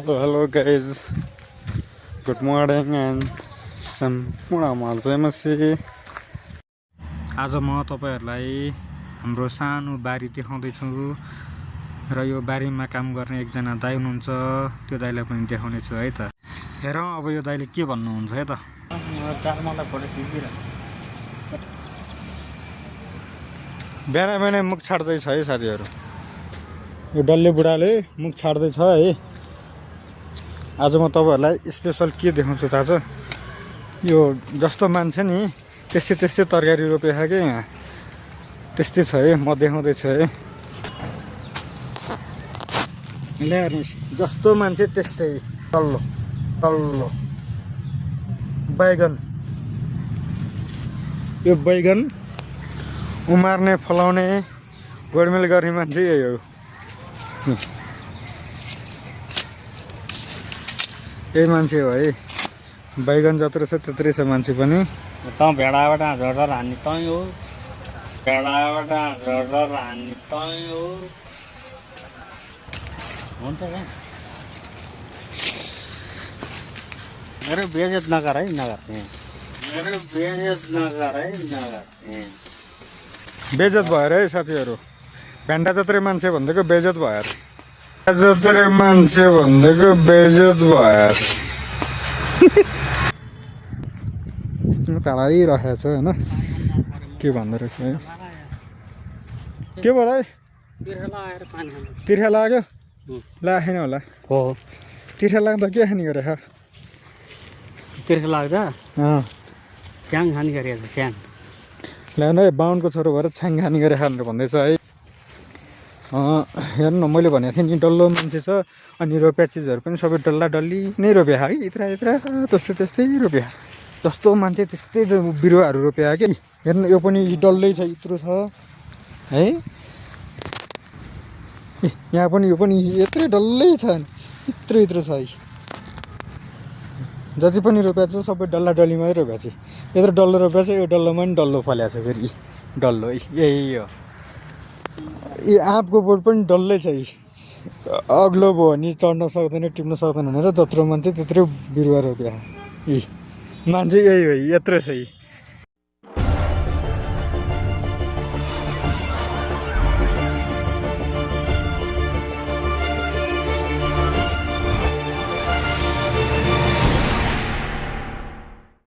Hello guys, good morning and सम्पूर्ण मजामसी। आज म तपाईहरुलाई हाम्रो सानो बारी देखाउँदैछु र यो बारीमा काम गर्ने एकजना दाइ हुनुहुन्छ, त्यो दाइलाई पनि देखाउने छु है त। हेरौं अब यो दाइले के भन्नुहुन्छ है त। बिहानै मुख छाड्दै छ है साथीहरु। यो डल्ले बुढाले मुख छाड्दै छ है। आज म तपाईहरुलाई स्पेशल के देखाउँछु थाहा छ? यो जस्तो मान्छे नि त्यस्तै तरकारी रोपेछ के यहाँ, त्यस्तै छ है। म देखाउँदै छु है। ले हेर्नुस्, जस्तो मान्छे त्यस्तै तल्लो तल्लो बैगन। यो बैगन उमार्ने फलाउने गोडमेल गर्ने मान्छे यही हो। यही मान्छे हो है। बैगन जत्रो छ त्यत्रै छ मान्छे पनि। त भेडाबाट झर्दा हान्ने तै हो, भेडाबाट झर्दा हान्ने तै हो। हुन्छ क्या, मेरो बेइज्जत नगर है, नगर। मेरो बेइज्जत नगर है, नगर। बेइज्जत भएर है साथीहरु। भेन्डा जत्रै मान्छे भन्दैको बेइज्जत भएर, जत्रै मान्छे भन्दैको बेइज्जत भएर तलाई राखेको छ हैन। के भन्दो रहेछ है? के भयो है? तिर्खा लाग्यो? लागेन होला। हो, तिर्खा लाग्दा के खाने गरे? तिर्खा लाग्दा स्याङ खाने गरेको छ। स्याङ ल्याउनु है, बाहुनको छोरो भएर छ्याङ खाने गरे भनेर भन्दैछ है। हेर्नु न, मैले भनेको थिएँ नि डल्लो मान्छे छ अनि रोप्या चिजहरू पनि सबै डल्ला डल्ली नै रोप्या है। इत्रा त्यस्तै रोप्या। जस्तो मान्छे त्यस्तै बिरुवाहरू रोप्या कि। हेर्नु, यो पनि डल्लै छ, यत्रो छ है। यहाँ पनि यो पनि यत्रै डल्लै छ, यत्रो छ है। जति पनि रोप्या छ सबै डल्ला डल्लीमै रोप्या छ। यत्रो डल्लो रोप्या छ, यो डल्लोमा पनि डल्लो फल्या छ फेरि। डल्लो यही हो। यो आँपको बोट पनि डल्लै छ। अग्लो भयो भने चढ्न सक्दैन, टिप्न सक्दैन भनेर जत्रो मान्छे त्यत्रो बिरुवा रोप्या। मान्छे यही हो, यत्रो छ।